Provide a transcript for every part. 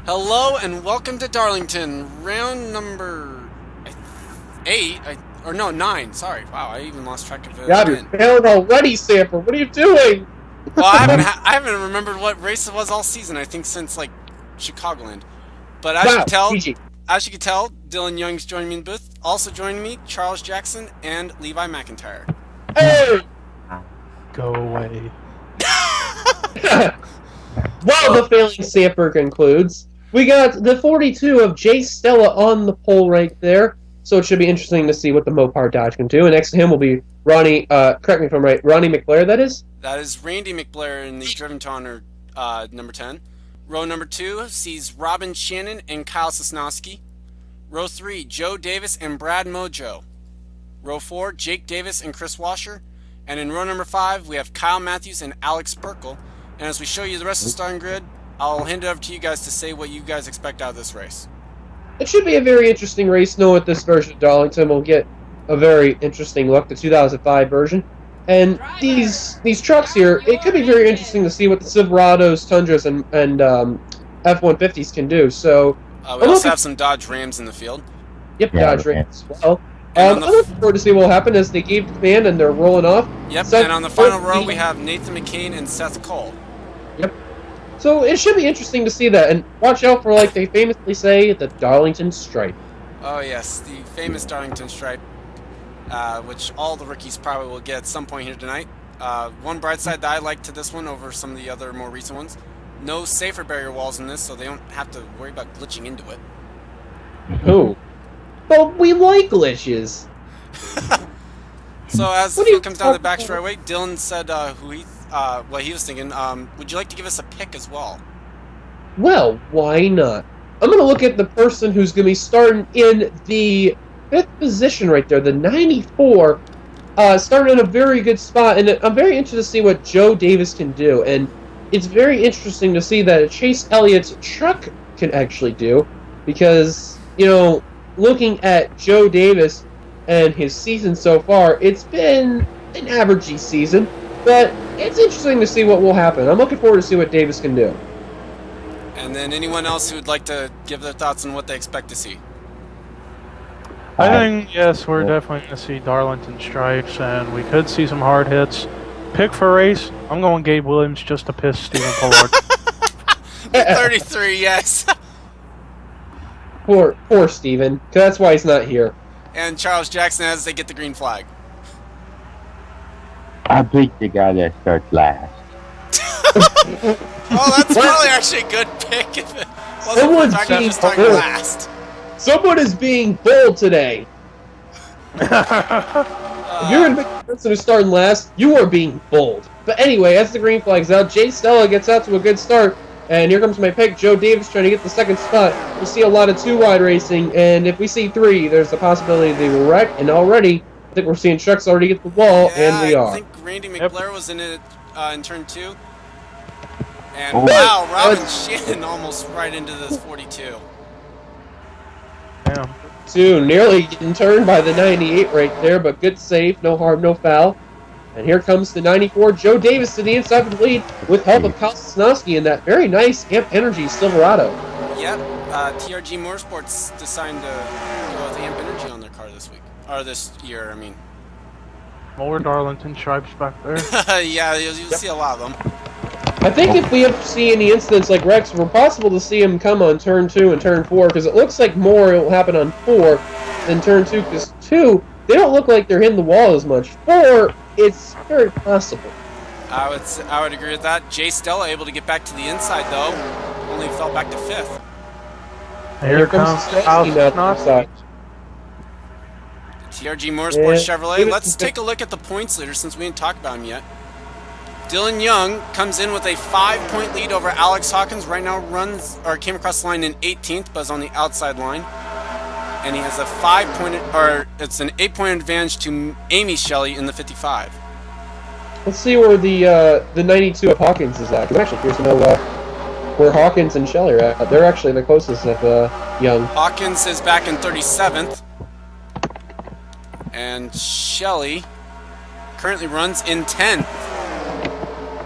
Hello and welcome to Darlington, round number 8, or no, 9, sorry. Wow, I even lost track of it God, you're again. failing already, Sanford. What are you doing? Well, I haven't remembered what race it was all season, I think since, like, Chicagoland. But as you can Wow, tell, GG. Dylan Young's joining me in the booth. Also joining me, Charles Jackson and Levi McIntyre. Hey! Go away. While the failing Sanford concludes, we got the 42 of Jay Stella on the pole right there. So it should be interesting to see what the Mopar Dodge can do. And next to him will be Ronnie, correct me if I'm right, Ronnie McBlair, that is? That is Randy McBlair in the Driven to Honor number 10. Row number 2 sees Robin Shannon and Kyle Sosnowski. Row 3, Joe Davis and Brad Mojo. Row 4, Jake Davis and Chris Washer. And in row number 5, we have Kyle Matthews and Alex Perkle. And as we show you the rest of the starting grid, I'll hand it over to you guys to say what you guys expect out of this race. It should be a very interesting race. Know with this version of Darlington, we'll get a very interesting look, the 2005 version. And these trucks here, it could be very interesting to see what the Silverados, Tundras, and F-150s can do. So We also have some Dodge Rams in the field. Yep, Yeah, Dodge okay. Rams as well. And I'm looking forward to see what will happen as they gave command and they're rolling off. Yep, Seth and on the final row, Murphy. we have Nathan McCain and Seth Cole. Yep. So it should be interesting to see that. And watch out for, like they famously say, the Darlington Stripe. Oh yes, the famous Darlington stripe, which all the rookies probably will get at some point here tonight. One bright side that I like to this one over some of the other more recent ones, no safer barrier walls in this, so they don't have to worry about glitching into it. Oh. But we like glitches. So as the What are you field comes down the back talking straightaway, Dylan said what he was thinking. Would you like to give us a pick as well? Well, why not? I'm going to look at the person who's going to be starting in the 5th position right there, the 94, starting in a very good spot. And I'm very interested to see what Joe Davis can do. And it's very interesting to see that Chase Elliott's truck can actually do. Because, you know, looking at Joe Davis and his season so far, it's been an averagey season. But it's interesting to see what will happen. I'm looking forward to see what Davis can do. And then anyone else who would like to give their thoughts on what they expect to see. I think, yes, we're definitely going to see Darlington stripes, and we could see some hard hits. Pick for race, I'm going Gabe Williams just to piss Stephen Pollard. 33, yes. Poor Steven. 'Cause that's why he's not here. And Charles Jackson as they get the green flag. I picked the guy that starts last. Oh, that's probably actually a good pick if it wasn't Someone's for the fact that being I'm starting bold. last. Someone is being bold today. If you're going to be the person who's starting last, you are being bold. But anyway, as the green flag's out, Jay Stella gets out to a good start. And here comes my pick, Joe Davis trying to get the second spot. We'll see a lot of 2-wide racing, and if we see 3, there's the possibility they will wreck. And already, I think we're seeing trucks already get the wall, and we I are. think Randy McBlair was in it in turn 2. And Oh. wow, Robin Shannon almost right into this 42. Damn. 2, nearly getting turned by the 98 right there, but good save, no harm, no foul. And here comes the 94, Joe Davis to the inside of the lead with help of Kyle Sosnowski in that very nice Amp Energy Silverado. Yep, TRG Motorsports decided to go with Amp Energy on their car this week. Or this year, I mean. More Darlington stripes back there. Yeah, you'll see a lot of them. I think if we have see any incidents like Rex, we're possible to see him come on turn 2 and turn 4, because it looks like more will happen on 4 than turn 2, because 2, they don't look like they're hitting the wall as much. 4, it's very possible. I would agree with that. Jay Stella able to get back to the inside though. Only fell back to 5th. Here comes Kyle Sosnowski now to the Sosnowski. inside. TRG Motorsports Yeah. Chevrolet. Let's take a look at the points leader since we didn't talk about him yet. Dylan Young comes in with a 5-point lead over Alex Hawkins. Right now came across the line in 18th, but is on the outside line. And he has it's an 8-point advantage to Amy Shelley in the 55. Let's see where the 92 of Hawkins is at. 'Cause I'm actually curious to know where Hawkins and Shelley are at. They're actually the closest of Young. Hawkins is back in 37th. And Shelley currently runs in 10th.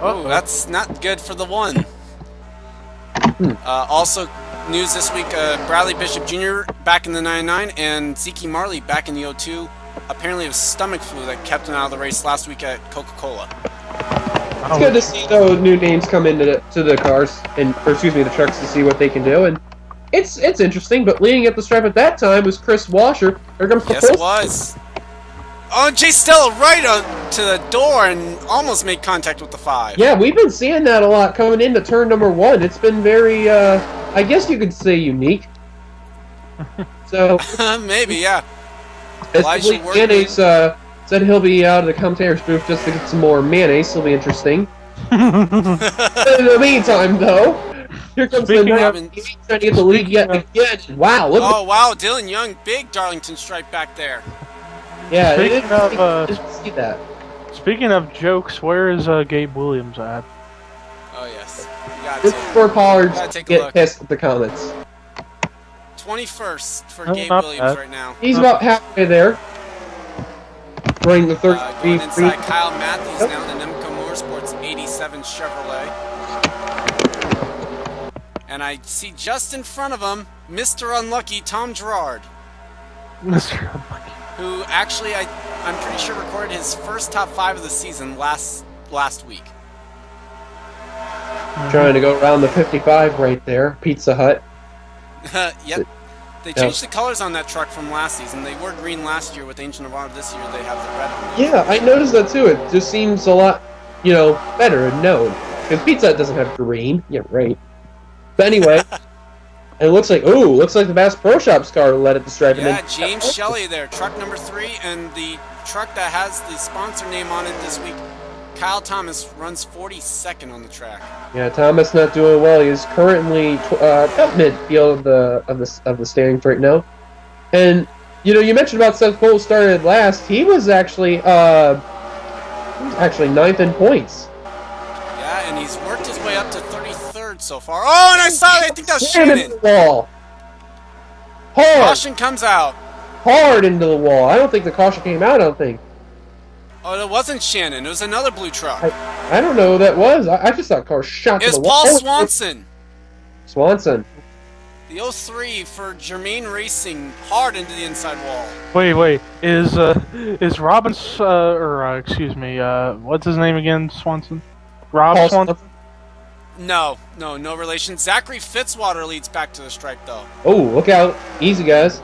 Oh, that's not good for the one. Also news this week, Bradley Bishop Jr. back in the 99 and Zeke Marley back in the 02. Apparently it was stomach flu that kept him out of the race last week at Coca-Cola. It's good to see those new names come into the cars, the trucks, to see what they can do, and it's interesting. But leading at the stripe at that time was Chris Washer. Yes, it was. Oh, Jay Stella right to the door and almost made contact with the 5. Yeah, we've been seeing that a lot coming into turn number 1. It's been very, I guess you could say, unique. So maybe, yeah. Mayonnaise said he'll be out of the commentator's booth just to get some more mayonnaise. It'll be interesting. In the meantime, though, here comes the trying to get the lead yet again. Wow! Wow! Dylan Young, big Darlington stripe back there. Yeah, see that. Speaking of jokes, where is Gabe Williams at? Oh yes, you got this to. is where Pollards get pissed at the comments. 21st for Gabe Williams right now. He's about halfway there. Running the third. Going inside Kyle Matthews now, the Nemco Motorsports 87 Chevrolet. And I see just in front of him, Mr. Unlucky, Tom Gerard. Mr. Unlucky. Who actually, I'm pretty sure recorded his first top 5 of the season last week. Trying to go around the 55 right there. Pizza Hut. Yep. They changed the colors on that truck from last season. They were green last year with Ancient Nirvana. This year they have the red on. Yeah, I noticed that too. It just seems a lot, better and known. Because Pizza Hut doesn't have green. Yeah, right. But anyway, it looks like the Bass Pro Shops car led at the stripe. Yeah, and then James Shelley there, truck number 3, and the truck that has the sponsor name on it this week, Kyle Thomas, runs 42nd on the track. Yeah, Thomas not doing well. He's currently about midfield of the standings right now. And you mentioned about Seth Cole started last. He was actually 9th in points. Yeah, and he's worked his way up to 33rd so far. Oh, and I think that was Shannon. Into the wall. Hard. Caution comes out. Hard into the wall. I don't think the caution came out. I don't think. Oh, it wasn't Shannon. It was another blue truck. I don't know who that was. I just saw car shot to the wall. It was Paul Swanson. Swanson. The 03 for Germain Racing, hard into the inside wall. Wait. Is Robin, excuse me, what's his name again? Swanson? Rob Swanson? No relation. Zachary Fitzwater leads back to the stripe, though. Oh, look out. Easy, guys.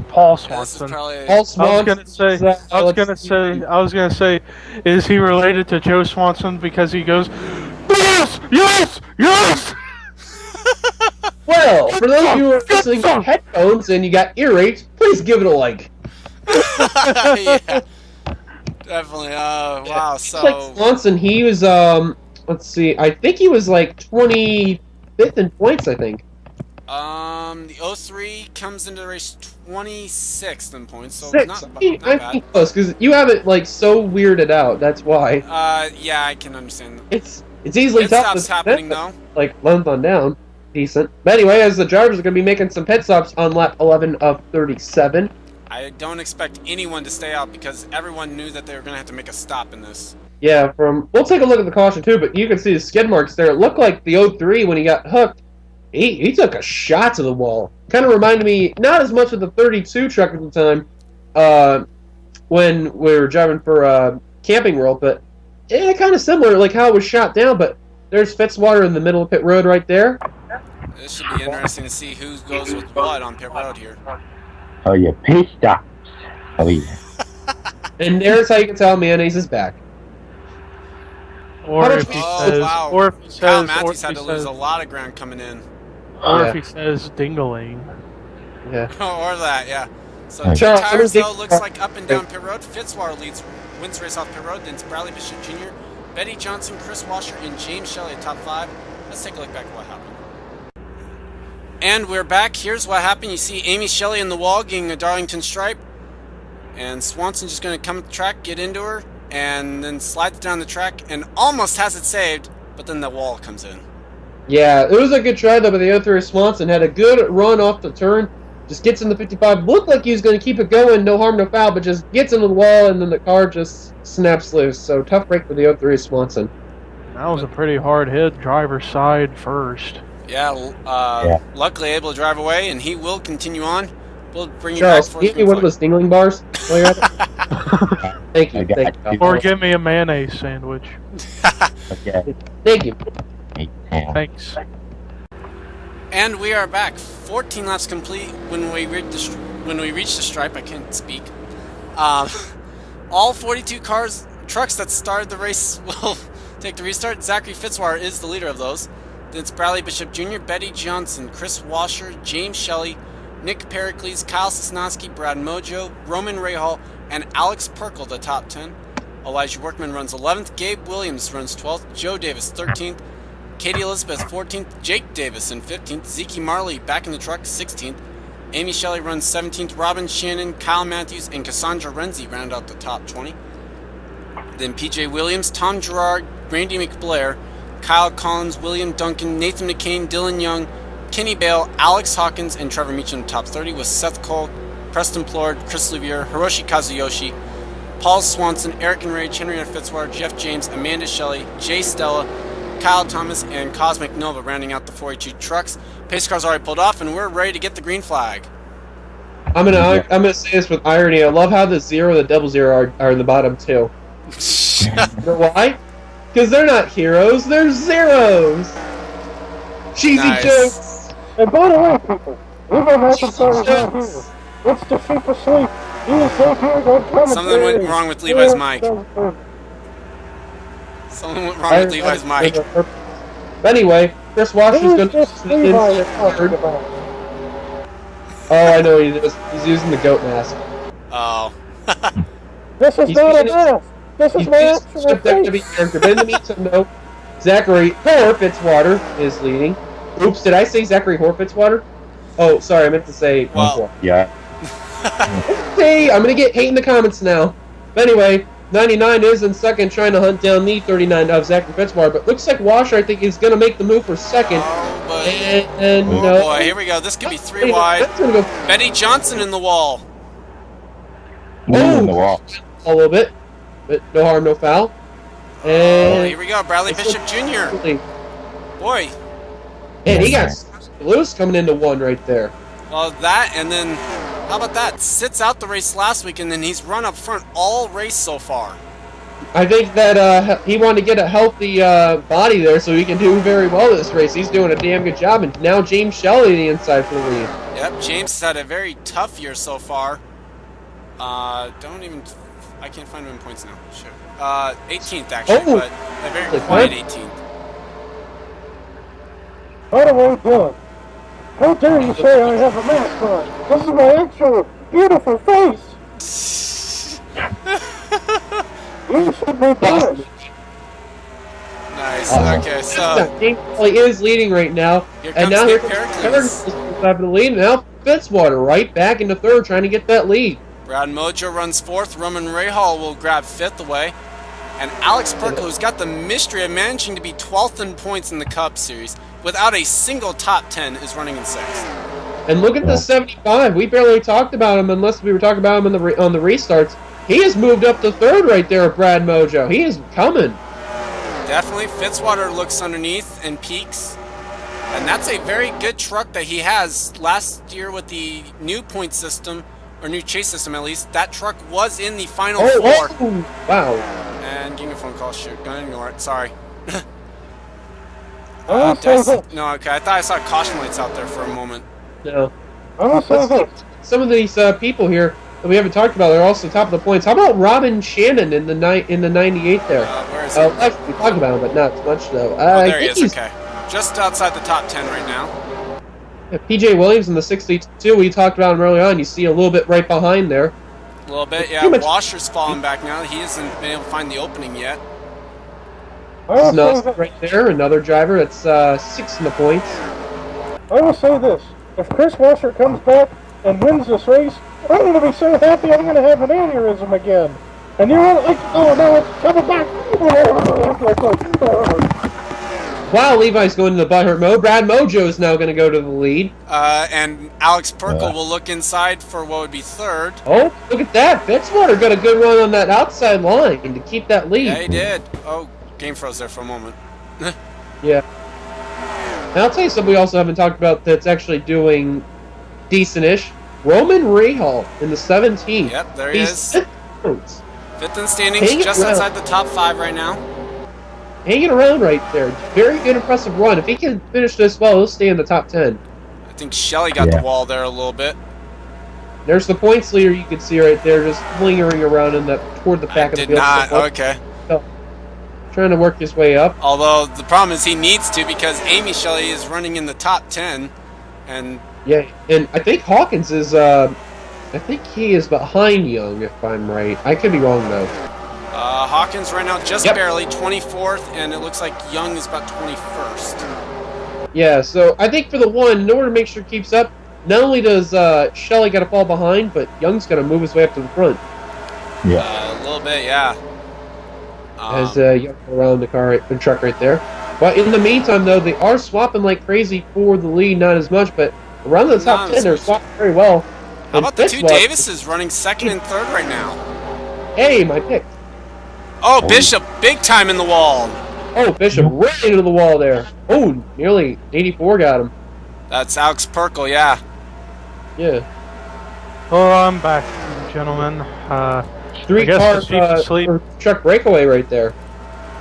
Paul Swanson. Paul Swanson. I was gonna say, is he related to Joe Swanson because he goes, yes. Well, for those of you who are listening to headphones and you got earaches, please give it a like. Yeah, definitely. Wow. So like Swanson, he was let's see, I think he was like 25th in points. I think. The 03 comes into the race 26th in points, so not bad. Close because you have it like so weirded out. That's why. Yeah, I can understand. It's easily pit tough. stops happening though. Like length on down, decent. But anyway, as the drivers are going to be making some pit stops on lap 11 of 37. I don't expect anyone to stay out because everyone knew that they were going to have to make a stop in this. Yeah, we'll take a look at the caution too, but you can see the skid marks there. It looked like the 03 when he got hooked. He took a shot to the wall. Kind of reminded me, not as much of the 32 truck at the time, when we were driving for Camping World, but kind of similar, like how it was shot down. But there's Fitzwater in the middle of pit road right there. This should be interesting to see who goes with what on pit road here. Oh, yeah, pit stops. Oh, yeah. And there's how you can tell Mayonnaise is back. Or if he says, wow. or if he says, Kyle Matthews had to lose a lot of ground coming in. Or if he says dingling. Yeah. Or that, yeah. So Hey. two tires though looks like up and down pit road. Fitzwater wins race off pit road. Then it's Bradley Bishop Jr., Betty Johnson, Chris Washer, and James Shelley at top 5. Let's take a look back at what happened. And we're back. Here's what happened. You see Amy Shelley in the wall getting a Darlington stripe. And Swanson's just going to come to the track, get into her, and then slides down the track and almost has it saved, but then the wall comes in. Yeah, it was a good try though, but the 03 Swanson had a good run off the turn. Just gets in the 55. Looked like he was going to keep it going, no harm, no foul, but just gets into the wall, and then the car just snaps loose. So tough break for the 03 Swanson. That was a pretty hard hit, driver's side first. Yeah, luckily able to drive away, and he will continue on. We'll bring you Charles, back for give me one of those dingling bars while you're at it. Thank you. Thank you. Or give me a mayonnaise sandwich. Okay. Thank you. Thanks. And we are back. 14 laps complete when we reach the stripe. I can't speak. All 42 trucks that started the race will take the restart. Zachary Fitzwater is the leader of those. Then it's Bradley Bishop Jr., Betty Johnson, Chris Washer, James Shelley, Nick Pericles, Kyle Sosnowski, Brad Mojo, Roman Rahal, and Alex Perkle, the top 10. Elijah Workman runs 11th. Gabe Williams runs 12th. Joe Davis 13th. Katie Elizabeth 14th. Jake Davis in 15th. Zeke Marley back in the truck 16th. Amy Shelley runs 17th. Robin Shannon, Kyle Matthews, and Cassandra Renzi round out the top 20. Then PJ Williams, Tom Gerard, Randy McBlair, Kyle Collins, William Duncan, Nathan McCain, Dylan Young, Kenny Bale, Alex Hawkins, and Trevor Meacham in the top 30 with Seth Cole, Preston Plord, Chris Luvier, Hiroshi Kazuyoshi, Paul Swanson, Eric Enrage, Henrietta Fitzwater, Jeff James, Amanda Shelley, Jay Stella, Kyle Thomas, and Cosmic Nova rounding out the 42 trucks. Pace car's already pulled off, and we're ready to get the green flag. I'm gonna say this with irony. I love how the 0 and the double 0 are in the bottom too. You know why? Because they're not heroes, they're zeros. Cheesy jokes. And by the way, people, we've been making stories right here. It's the sheep asleep. He is right here on commentary. Something went wrong with Levi's mic. Something went wrong with Levi's mic. But anyway, Chris Washer's going to third. Oh, I know he is. He's using the goat mask. Oh. This is not a mask. This is my actual face. Character. But in the meantime, though, Zachary Fitzwater is leading. Oops, did I say Zachary Fitzwater? Oh, sorry, I meant to say. Well. Yeah. Hey, I'm gonna get hate in the comments now. But anyway, 99 is in second, trying to hunt down the 39 of Zachary Fitzwater. But looks like Washer, I think, is gonna make the move for second. Oh, no. Boy, here we go. This could be 3 wide. Go. Betty Johnson in the wall. Oh, In the wall. A little bit, but no harm, no foul. Oh, And here we go. Bradley Bishop Jr. Boy. And he got Lewis coming into one right there. Well, that, and then, how about that? Sits out the race last week, and then he's run up front all race so far. I think that he wanted to get a healthy body there so he can do very well this race. He's doing a damn good job. And now James Shelley the inside for the lead. Yep, James has had a very tough year so far. I can't find him in points now. Sure. 18th, actually, but a very quiet 18th. By the way, Dylan, how dare you say I have a mask on? This is my actual beautiful face. You should be punished. Nice. Okay, so James Shelley is leading right now. here And comes now Nick here comes Pericles. the lead. Now Fitzwater right back into third, trying to get that lead. Brad Mojo runs 4th. Roman Rahal will grab 5th away. And Alex Perkle, who's got the mystery of managing to be 12th in points in the Cup Series without a single top 10, is running in 6th. And look at the 75. We barely talked about him unless we were talking about him on the restarts. He has moved up to third right there with Brad Mojo. He is coming. Definitely. Fitzwater looks underneath and peaks. And that's a very good truck that he has. Last year with the new point system, or new chase system at least, that truck was in the final 4. Oh, wow. And give me a phone call. Shoot, gonna ignore it. Sorry. I'm gonna say this. No, okay. I thought I saw caution lights out there for a moment. No. I'm gonna say this. Some of these people here that we haven't talked about are also top of the points. How about Robin Shannon in the 98 there? Where is he? Actually, we talked about him, but not as much though. Oh, there he is. Okay. Just outside the top 10 right now. PJ Williams in the 62. We talked about him early on. You see a little bit right behind there. A little bit, yeah. Washer's falling back now. He hasn't been able to find the opening yet. I will say Snuff this. right there. Another driver that's 6 in the points. I will say this. If Chris Washer comes back and wins this race, I'm going to be so happy I'm going to have an aneurysm again. And you're like, oh no, it's coming back. Wow, Levi's going to the butthurt mode. Brad Mojo is now going to go to the lead. And Alex Perkle will look inside for what would be 3rd. Oh, look at that. Fitzwater got a good run on that outside line to keep that lead. Yeah, he did. Oh, game froze there for a moment. Yeah. And I'll tell you something we also haven't talked about that's actually doing decent-ish. Roman Rahal in the 17th. Yep, there he is. Fifth in standings, just outside the top 5 right now. Hanging around right there. Very good, impressive run. If he can finish this well, he'll stay in the top 10. I think Shelly got the wall there a little bit. There's the points leader you can see right there, just lingering around in the toward the back of the field. Did not. Okay. So, trying to work his way up. Although the problem is he needs to because Amy Shelley is running in the top 10, and yeah, and I think Hawkins is. I think he is behind Young, if I'm right. I could be wrong though. Hawkins right now just barely 24th, and it looks like Young is about 21st. Yeah, so I think for the one, in order to make sure it keeps up, not only does Shelley got to fall behind, but Young's got to move his way up to the front. Yeah, a little bit, yeah. As Young around the truck right there. But in the meantime, though, they are swapping like crazy for the lead, not as much, but around the top 10, they're swapping very well. How about the two Davises running 2nd and 3rd right now? Hey, my pick. Oh, Bishop, big time in the wall. Oh, Bishop right into the wall there. Oh, nearly 84 got him. That's Alex Perkle, yeah. Yeah. Well, I'm back, gentlemen. 3-car truck breakaway right there.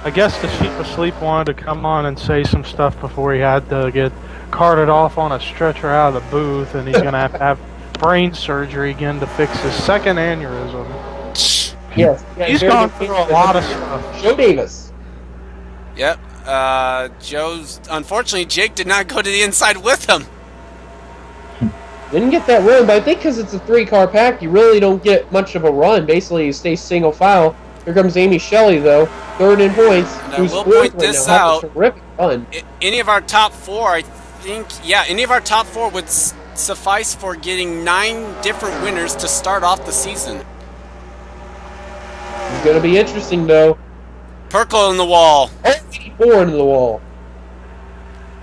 I guess the Sheep of Sleep wanted to come on and say some stuff before he had to get carted off on a stretcher out of the booth, and he's going to have brain surgery again to fix his 2nd aneurysm. Yes. He's gone through a lot of stuff. Joe Davis. Yep. Joe's... Unfortunately, Jake did not go to the inside with him. Didn't get that run, but I think because it's a 3-car pack, you really don't get much of a run. Basically, you stay single file. Here comes Amy Shelley, though. 3rd in points. And I will point this out. Terrific run. Any of our top 4, I think... Yeah, any of our top 4 would suffice for getting 9 different winners to start off the season. It's going to be interesting, though. Perkle in the wall. 84 into the wall.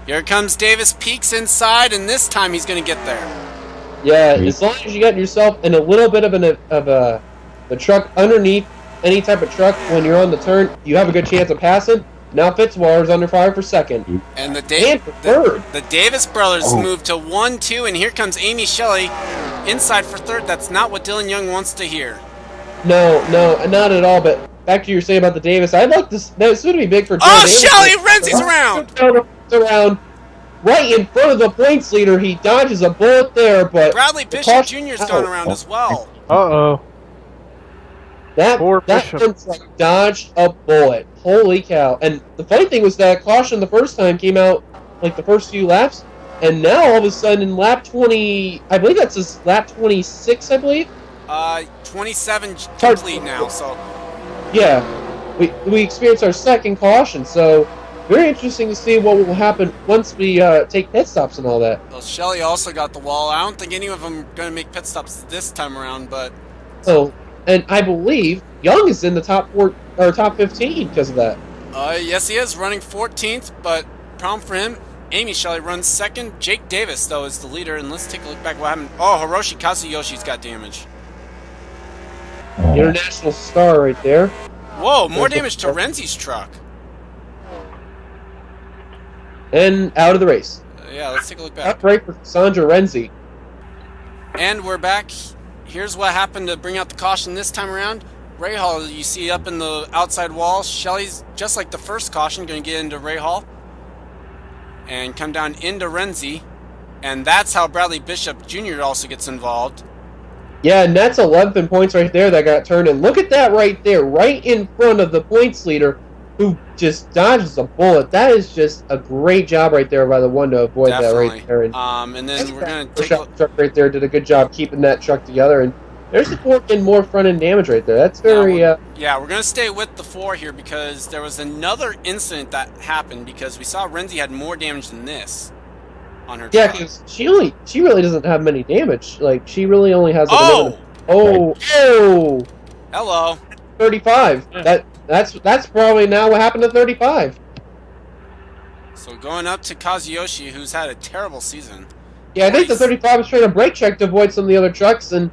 Here comes Davis, peeks inside, and this time he's going to get there. Yeah, as long as you get yourself in a little bit of the truck underneath any type of truck when you're on the turn, you have a good chance of passing. Now Fitzwater's under fire for 2nd. And the Davis brothers move to 1-2, and here comes Amy Shelley inside for 3rd. That's not what Dylan Young wants to hear. No, not at all. But back to your saying about the Davis, I'd like this. This would be big for. Oh, Shelley! Renzi's around, right in front of the points leader. He dodges a bullet there, but Bradley Bishop Jr.'s going around as well. Uh-oh. That one's like dodged a bullet. Holy cow! And the funny thing was that caution the first time came out like the first few laps, and now all of a sudden lap 20, I believe that's his lap 26, I believe. 27 complete now, so... Yeah, we experienced our 2nd caution, so very interesting to see what will happen once we take pit stops and all that. Well, Shelley also got the wall. I don't think any of them are going to make pit stops this time around, but... Oh, and I believe Young is in the top 15 because of that. Yes, he is, running 14th, but problem for him, Amy Shelley runs 2nd. Jake Davis, though, is the leader, and let's take a look back what happened. Oh, Hiroshi Kazuyoshi's got damage. International star right there. Whoa, more damage to Renzi's truck. And out of the race. Yeah, let's take a look back. Break for Sandra Renzi. And we're back. Here's what happened to bring out the caution this time around. Rahal, you see up in the outside wall. Shelley's, just like the first caution, going to get into Rahal. And come down into Renzi. And that's how Bradley Bishop Jr. also gets involved. Yeah, and that's 11 points right there that got turned. And look at that right there, right in front of the points leader, who just dodges a bullet. That is just a great job right there by the one to avoid that right there. And then we're going to take a truck right there. Did a good job keeping that truck together. And there's the 4 getting more front end damage right there. That's very. Yeah, we're going to stay with the 4 here because there was another incident that happened because we saw Renzi had more damage than this on her truck. Yeah, because she really doesn't have many damage. Like she really only has. Like, oh! Hello. 35. That's probably now what happened to 35. So going up to Kazuyoshi, who's had a terrible season. Yeah, I think the 35 was trying to brake check to avoid some of the other trucks, and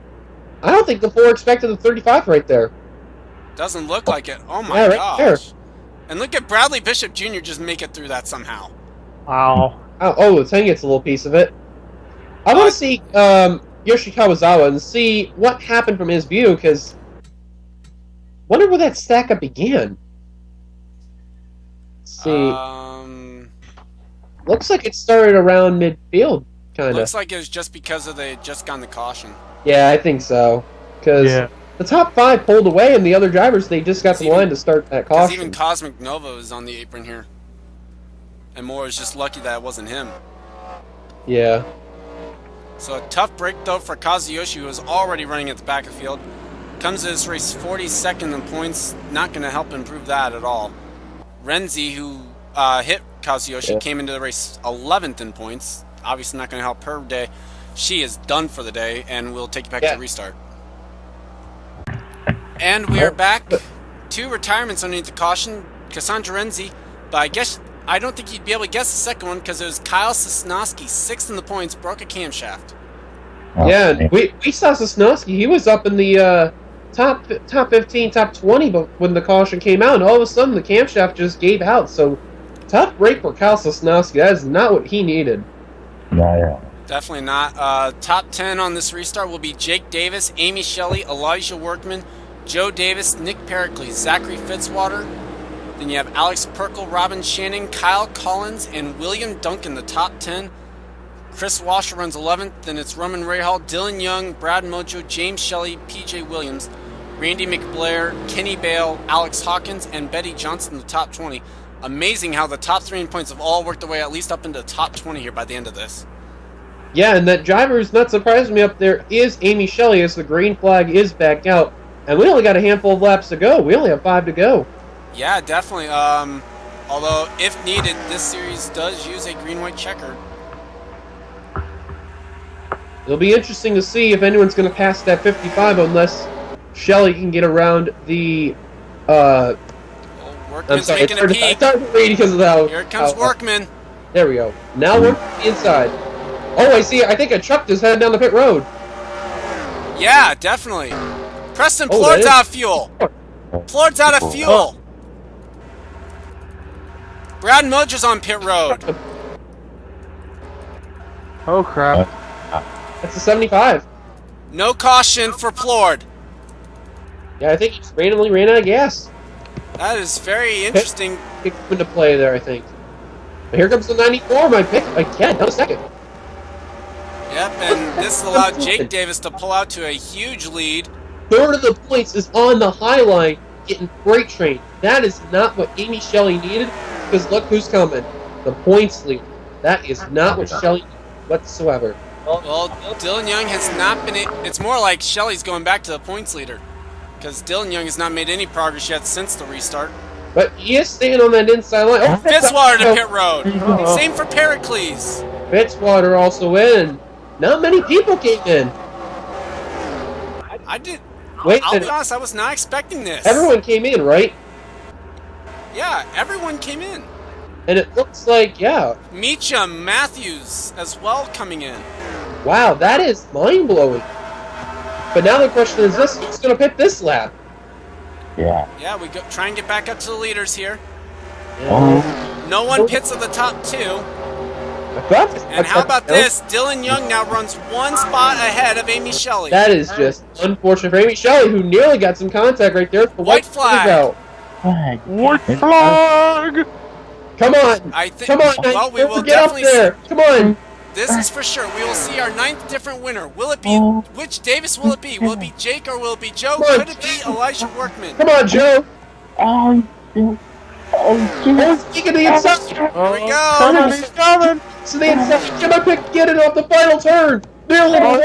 I don't think the 4 expected the 35 right there. Doesn't look like it. Oh my gosh. There. And look at Bradley Bishop Jr. just make it through that somehow. Wow. Oh, the 10 gets a little piece of it. I want to see Yoshi Kawazawa and see what happened from his view, because wonder where that stack up began. Let's see. Looks like it started around midfield, kind of. Looks like it was just because of they had just gone the caution. Yeah, I think so. Because the top 5 pulled away, and the other drivers, they just got the line to start that caution. Because even Cosmic Nova was on the apron here. And Moore was just lucky that it wasn't him. Yeah. So a tough break, though, for Kazuyoshi, who was already running at the back of the field. Comes to this race 42nd in points. Not going to help improve that at all. Renzi, who hit Kazuyoshi, came into the race 11th in points. Obviously not going to help her day. She is done for the day, and we'll take you back to the restart. And we are back. 2 retirements underneath the caution. Cassandra Renzi, but I don't think you'd be able to guess the second one because it was Kyle Sosnowski, 6th in the points, broke a camshaft. Yeah, and we saw Sosnowski. He was up in the top 15, top 20, but when the caution came out, and all of a sudden the camshaft just gave out. So tough break for Kyle Sosnowski. That is not what he needed. Yeah. Definitely not. Top 10 on this restart will be Jake Davis, Amy Shelley, Elijah Workman, Joe Davis, Nick Pericles, Zachary Fitzwater. Then you have Alex Perkle, Robin Shannon, Kyle Collins, and William Duncan, the top 10. Chris Washer runs 11th. Then it's Roman Rahal, Dylan Young, Brad Mojo, James Shelley, PJ Williams, Randy McBlair, Kenny Bale, Alex Hawkins, and Betty Johnson, the top 20. Amazing how the top 3 in points have all worked their way at least up into the top 20 here by the end of this. Yeah, and that driver who's not surprising me up there is Amy Shelley, as the green flag is back out. And we only got a handful of laps to go. We only have 5 to go. Yeah, definitely. Although, if needed, this series does use a green-white checker. It'll be interesting to see if anyone's going to pass that 55 unless Shelley can get around the... Workman's making a peek. I started to read because of that. Here comes Workman. There we go. Now we're inside. Oh, I see. I think a truck just headed down the pit road. Yeah, definitely. Preston Plord's out of fuel. Plord's out of fuel. Brad Mojo's on pit road. Oh, crap. That's a 75. No caution for Plord. Yeah, I think he just randomly ran out of gas. That is very interesting. Pick into play there, I think. But here comes the 94, my pick. Again, that was second. Yep, and this allowed Jake Davis to pull out to a huge lead. Third of the points is on the high line, getting freight train. That is not what Amy Shelley needed, because look who's coming. The points lead. That is not what Shelley needed whatsoever. Well, Dylan Young has not been... It's more like Shelley's going back to the points leader, because Dylan Young has not made any progress yet since the restart. But he is staying on that inside line. Oh, Fitzwater to pit road. Same for Pericles. Fitzwater also in. Not many people came in. I'll be honest, I was not expecting this. Everyone came in, right? Yeah, everyone came in. And it looks like, yeah. Meacham, Matthews as well coming in. Wow, that is mind-blowing. But now the question is this, who's going to pit this lap? Yeah. Yeah, we go try and get back up to the leaders here. Yeah. No one pits at the top 2. And how about this? Dylan Young now runs 1 spot ahead of Amy Shelley. That is just unfortunate for Amy Shelley, who nearly got some contact right there. White flag. White flag! Come on. Come on. Well, we will get up definitely there. Come on. This is for sure. We will see our 9th different winner. Will it be, which Davis will it be? Will it be Jake or will it be Joe? Could it be Elijah Workman? Come on, Joe. Oh, Speaking of the inside. Here we go. He's coming! To the inside. Get my pick. Get it off the final turn. Nope.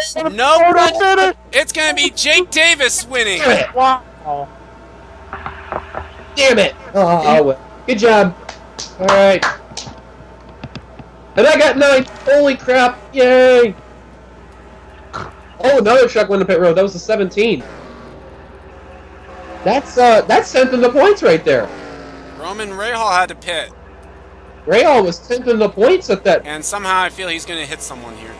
It's going to be Jake Davis winning. Damn it. Wow. Damn it. Oh, well. Good job. All right. And I got 9th. Holy crap. Yay. Oh, another truck went to pit road. That was a 17. That's 10th in the points right there. Roman Rahal had to pit. Rahal was 10th in the points at that. And somehow I feel he's going to hit someone here.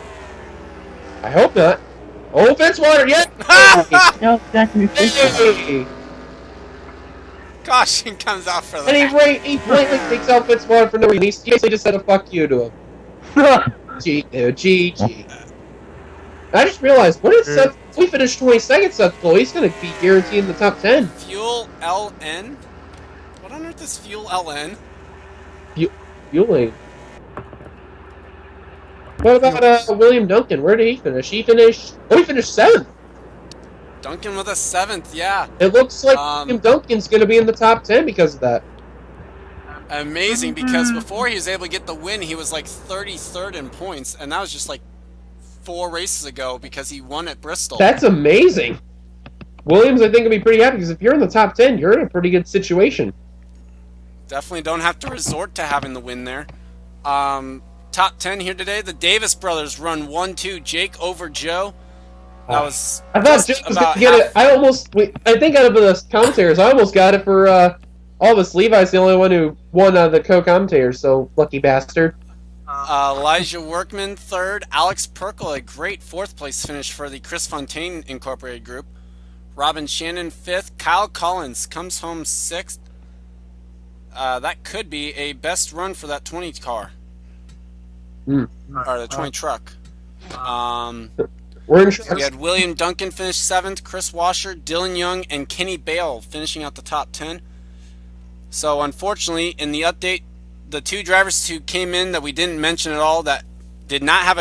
I hope not. Oh, Fitzwater, yeah. No, exactly. Hey. Caution comes out for And that. he blatantly takes out Fitzwater for no reason. He basically just said a fuck you to him. GG. I just realized, what is Seth? If we finish 22nd, Seth Cole, he's going to be guaranteed in the top 10. Fuel LN? What on earth is Fuel LN? Fueling. What about William Duncan? Where did he finish? He finished 7th. Duncan with a 7th, yeah. It looks like William Duncan's going to be in the top 10 because of that. Amazing, because before he was able to get the win, he was like 33rd in points, and that was just like 4 races ago because he won at Bristol. That's amazing. Williams, I think, will be pretty happy because if you're in the top 10, you're in a pretty good situation. Definitely don't have to resort to having the win there. Top 10 here today. The Davis brothers run 1-2. Jake over Joe. That was. I thought Jake was going to get it. I think out of the commentators, I almost got it for all of us. Levi's the only one who won the co-commentators, so lucky bastard. Elijah Workman 3rd. Alex Perkle, a great 4th place finish for the Chris Fontaine Incorporated group. Robin Shannon 5th. Kyle Collins comes home 6th. That could be a best run for that 20 car. Or the 20 truck. We're in trucks. We had William Duncan finish 7th, Chris Washer, Dylan Young, and Kenny Bale finishing out the top 10. So unfortunately, in the update, the 2 drivers who came in that we didn't mention at all that did not have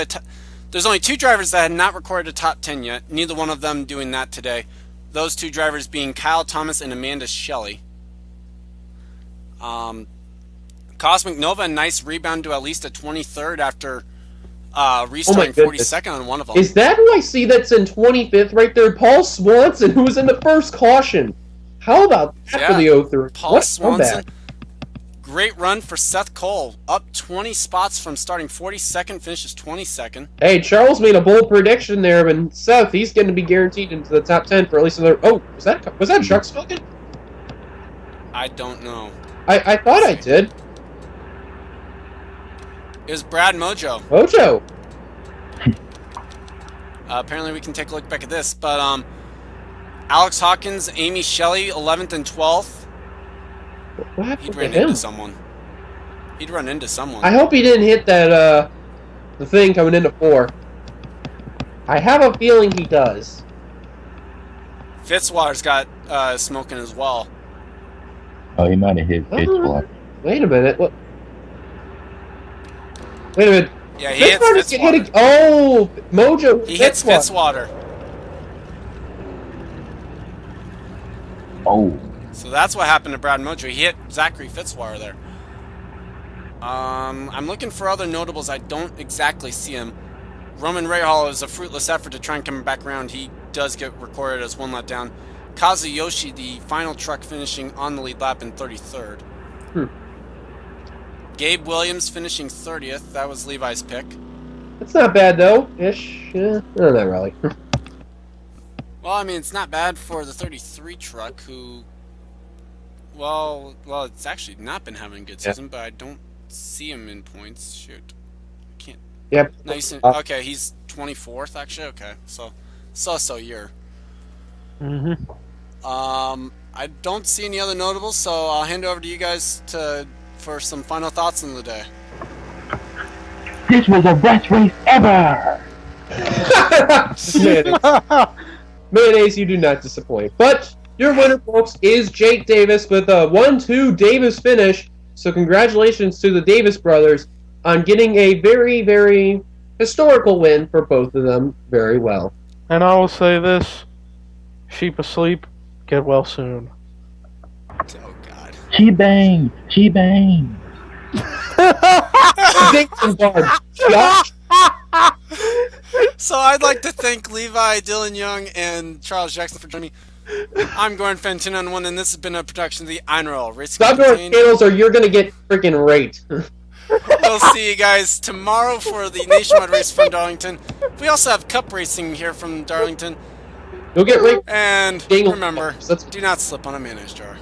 there's only 2 drivers that had not recorded a top 10 yet. Neither one of them doing that today. Those 2 drivers being Kyle Thomas and Amanda Shelley. Cosmic Nova, a nice rebound to at least a 23rd after restarting 42nd on one of them. Is that who I see that's in 25th right there? Paul Swanson, who was in the first caution. How about that for the 03? Paul Swanson. Great run for Seth Cole. Up 20 spots from starting 42nd, finishes 22nd. Hey, Charles made a bold prediction there, and Seth, he's going to be guaranteed into the top 10 for at least another... Oh, was that Chuck spoken? I don't know. I thought I did. It was Brad Mojo. Mojo. Apparently we can take a look back at this, but Alex Hawkins, Amy Shelley, 11th and 12th. What happened He'd run to him? into someone. He'd run into someone. I hope he didn't hit that, the thing coming into 4. I have a feeling he does. Fitzwater's got smoking as well. Oh, he might have hit Fitzwater. Wait a minute. What? Wait a minute. Yeah, he hits Fitzwater. Oh, Mojo. He hits Fitzwater. Oh. So that's what happened to Brad Mojo. He hit Zachary Fitzwater there. I'm looking for other notables. I don't exactly see him. Roman Rahal is a fruitless effort to try and come back around. He does get recorded as 1 let down. Kazuyoshi, the final truck, finishing on the lead lap in 33rd. Gabe Williams finishing 30th. That was Levi's pick. It's not bad, though. Ish. No, not really. Well, I mean, it's not bad for the 33 truck, who... Well, it's actually not been having a good season, but I don't see him in points. Shoot. I can't... Yep. Nice. Okay, he's 24th, actually? Okay, so year. I don't see any other notables, so I'll hand it over to you guys for some final thoughts on the day. This was the best race ever! Mayonnaise, you do not disappoint. But your winner, folks, is Jake Davis with a 1-2 Davis finish. So congratulations to the Davis brothers on getting a very, very historical win for both of them. Very well. And I will say this: sheep asleep, get well soon. Oh God. She bang! She bang! So I'd like to thank Levi, Dylan Young, and Charles Jackson for joining me. I'm Gordon Fenton on 1, and this has been a production of the INORL Racing. Stop your channels or you're gonna get freaking raped. We'll see you guys tomorrow for the nationwide race from Darlington. We also have cup racing here from Darlington. You'll get raped. And remember, do not slip on a mayonnaise jar.